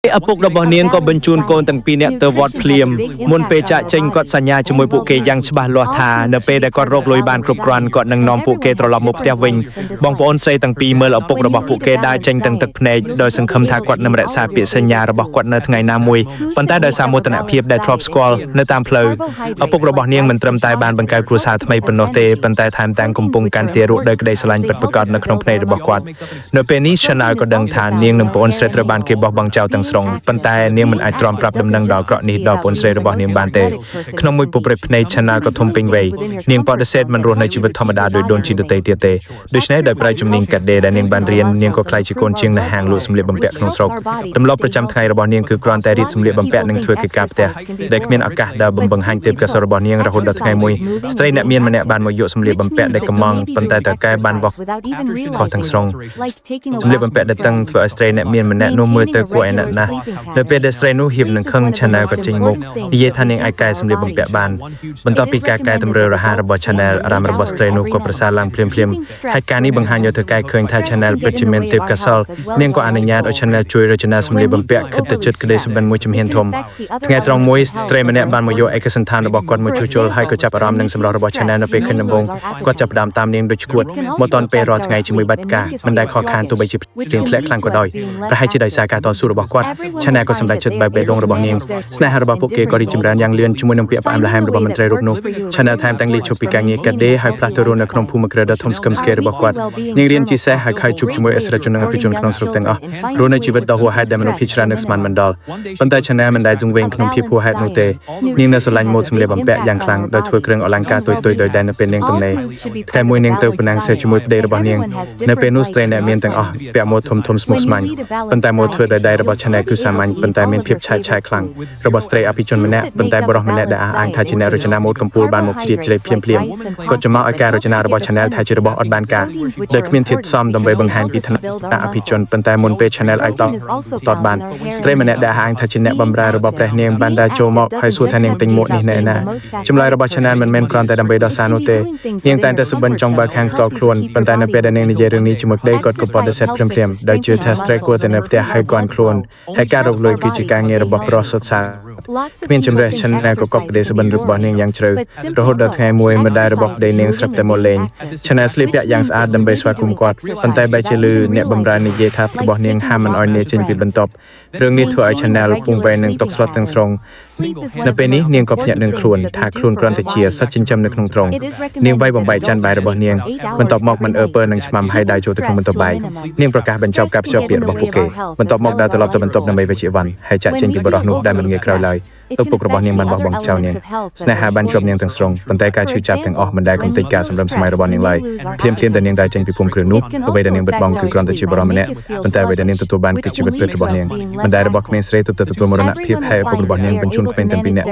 ឪពុករបស់នាងក៏បញ្ជូនកូនទាំងពីរនាក់ទៅវត្តភ្លាមមុនពេលចាក់ចេញគាត់សញ្ញាជាមួយពួកគេយ៉ាងច្បាស់លាស់ថានៅពេលដែលគាត់រកលុយបានគ្រប់គ្រាន់គាត់នឹងនាំពួកគេត្រឡប់មកផ្ទះវិញបងប្អូនស្រីទាំងពីរមើលឪពុករបស់ពួកគេដើរចេញទាំងទឹកភ្នែកដោយសង្ឃឹមថាគាត់នឹងរក្សាពាក្យសញ្ញារបស់គាត់នៅថ្ងៃណាមួយប៉ុន្តែដោយសារមោទនភាពដែលធ្លាប់ស្គាល់នៅតាមផ្លូវឪពុករបស់នាងមិនត្រឹមតែបានបង្កើតគ្រួសារថ្មីប៉ុណ្ណោះទេប៉ុន្តែថែមទាំងកំពុងកាន់ទារក់ដោយក្តីស្រឡាញ់ពិតប្រាកដនៅក្នុងភ្នែករបស់គាត់នៅពេលនេះ Chanel ក៏ដឹងថានាងនិងប្អូនស្រីត្រូវបានគេបោះបង់ចោលទាំងស្រុងប៉ុន្តែនាងមិនអាចទ្រាំប្រាប់ដំណឹងដល់ក្រក់នេះដល់ប្អូនស្រីរបស់នាងបានទេក្នុងមួយពព្រឹកភ្នែក Chanel ក៏ធំពេញវ័យនាងបដិសេធមិនរស់នៅជីវិតធម្មតាដោយដូនជីដទៃទៀតទេដូច្នេះដោយប្រៃជំនាញកាត់ដេរដែលនាងបានរៀននាងក៏ក្លាយជាកូនជាងនៅហាងលក់សម្លៀកបំពាក់ក្នុងស្រុកទម្លាប់ប្រចាំថ្ងៃរបស់នាងគឺគ្រាន់តែរៀបសម្លៀកបំពាក់និងធ្វើកិច្ចការផ្ទះដែលគ្មានឱកាសដែលបំបង្ហាញទេពកោសល្យរបស់នាងរហូតដល់ថ្ងៃមួយស្ត្រីអ្នកមានម្នាក់បានមកយកសម្លៀកបំពាក់ដែលកំងប៉ុន្តែតើកែបានបោះខុសទាំងស្រុងសម្លៀកបំពាក់ដែលតឹងធ្វើឲ្យស្ត្រីអ្នកមានម្នាក់នោះមើលទៅគួរឲ្យណាស់ណាស់នៅពេលដែលស្រីនោះហៀបនឹងខឹង Chanel ក៏ចេញមុខនិយាយថានាងអាចកែសម្លៀកបំពាក់បានបន្ទាប់ពីការកែតម្រូវរហ័សរបស់ Chanel អារម្មណ៍របស់ស្ត្រីនោះក៏ប្រសើរឡើងភ្លាមៗហើយការនេះបង្ហាញឲ្យទៅកែឃើញថា Chanel ពិតជាមានទេពកោសល្យនាងក៏អនុញ្ញាតឲ្យ Chanel ជួយរចនាសម្លៀកបំពាក់គិតទៅជិតក្តីសុបិនមួយជំហានធំថ្ងៃត្រង់មួយស្ត្រីម្នាក់បានមកយកឯកសណ្ឋានរបស់គាត់មកជួសជុលហើយក៏ចាប់អារម្មណ៍នឹងសម្រស់របស់ Chanel នៅពេលឃើញដំបូងគាត់ចាប់ផ្ដើមតាមនាងដូចឈួតមកតនពេលរាល់ថ្ងៃជាមួយបាត់ការមិនដែលខកខានទោះបីជាទៀងធ្លាក់ខ្លាំងក៏ដោយប្រហែលជាដោយសារការតស៊ូរបស់គាត់ Chanel ក៏សម្រេចចិត្តបើកបេះដូងរបស់នាងស្នេហារបស់ពួកគេក៏រីកចម្រើនយ៉ាងលឿនជាមួយនឹងពាក្យផ្អែមល្ហែមរបស់មន្ត្រីរូបនោះ Chanel ថែមទាំងលាឈប់ពីការងារកាត់ដេរហើយផ្លាស់ទៅរស់នៅក្នុងភូមិក្រដ៏ធំស្កឹមស្កេររបស់គាត់នាងរៀនជាសេះហើយខំជួបជាមួយអស្ចារ្យជននិងអភិជនក្នុងស្រុកទាំងអស់រស់នៅជីវិតដ៏ហួសហេតុដែលមនុស្សភាគច្រើននឹកស្មានមិនដល់ប៉ុន្តែ Chanel មិនដែលជង្វេងក្នុងភាពហួសហេតុនោះទេនាងនៅស្រឡាញ់ម៉ូដសម្លៀកបំពាក់យ៉ាងខ្លាំងដោយធ្វើគ្រឿងអលង្ការទុយៗដោយដែលនៅពេលនាងទំនេរថ្ងៃមួយនាងទៅប្រណាំងសេះជាមួយប្តីរបស់នាងនៅពេលនោះស្ត្រីអ្នកមានទាំងអស់ពាក់ម៉ូដធំៗស្មុគស្មាញប៉ុន្តែម៉ូដធ្វើដោយដៃរបស់ Chanel គឺសាមញ្ញប៉ុន្តែមានភាពឆើតឆាយខ្លាំងរបស់ស្ត្រីអភិជនម្នាក់ប៉ុន្តែបុរសម្នាក់ដែលអះអាងថាជាអ្នករចនាម៉ូដកំពូលបានមកជ្រៀតជ្រែកភ្លាមៗគាត់ចំមកឲ្យការរចនារបស់ Chanel ថាជារបស់អត់បានការដោយគ្មានធាតុផ្សំដើម្បីបង្ហាញពីឋានៈអភិជនប៉ុន្តែមុនពេល Chanel អាចតតបានស្ត្រីម្នាក់ដែលអះអាងថាជាអ្នកបម្រើរបស់ព្រះនាងបានដើរចូលមកហើយសួរថានាងទិញម៉ូដនេះនៅណាចម្លើយរបស់ Chanel មិនមែនគ្រាន់តែដើម្បីដោះសារនោះទេនាងតែងតែសុបិនចង់បើកខាងផ្ទាល់ខ្លួនប៉ុន្តែនៅពេលដែលនាងនិយាយរឿងនេះជាមួយប្តីគាត់ក៏បដិសេធភ្លាមៗដោយជឿថាស្ត្រីគួរតែនៅផ្ទះហើយគាត់ខ្លួនហើយការរកលុយគឺជាការងាររបស់ប្រុសសុទ្ធសាធគ្មានជំរះ Chanel ក៏កប់ក្តីសុបិនរបស់នាងយ៉ាងជ្រៅរហូតដល់ថ្ងៃមួយម្ដាយរបស់ប្តីនាងស្រាប់តែមកលេង Chanel ស្លៀកពាក់យ៉ាងស្អាតដើម្បីស្វាគមន៍គាត់ប៉ុន្តែបែរជាឮអ្នកបម្រើនិយាយថារបស់នាងហាមមិនឲ្យនាងចេញពីបន្ទប់រឿងនេះធ្វើឲ្យ Chanel ពងវែងនឹងຕົកស្លុតទាំងស្រុងនៅពេលនេះនាងក៏ភ្ញាក់នឹងខ្លួនថាខ្លួនគ្រាន់តែជាសត្វចិញ្ចឹមនៅក្នុងទ្រុងនាងវាយបំបែកចានបាយរបស់នាងបន្ទាប់មកមិនអើពើនឹងឆ្មាំហើយដើរចូលទៅក្នុងបន្ទប់បាយនាងប្រកាសបញ្ចប់ការភ្ជាប់ពាក្យរបស់ពួកគេបន្ទាប់មកដើរត្រឡប់ទៅបន្ទប់ដើម្បីវិជ្ជាវ័នហើយចាក់ចេញពីបរិះនោះដែលមិនងាយក្រោយឡើយឪពុករបស់នាងបានបោះបង់ចោលនាងស្នេហាបានជាប់នាងទាំងស្រុងប៉ុន្តែការឈឺចាប់ទាំងអស់មិនដែលកំទេចការសម្រឹមសម័យរបស់នាងឡើយភ្លាមៗតែនាងដើរចេញពីភូមិគ្រឿងនោះអ្វីដែលនាងបិទបង់គឺគ្រាន់តែជាបរិះម្នាក់ប៉ុន្តែអ្វីដែលនាងទទួលបានគឺជីវិតពិតរបស់នាងមិនដែលរបស់ក្មេងស្រីទើបតែទទួលមរណភាពហើយឪពុករបស់នាងបញ្ជូនក្មេងទាំងពីរនាក់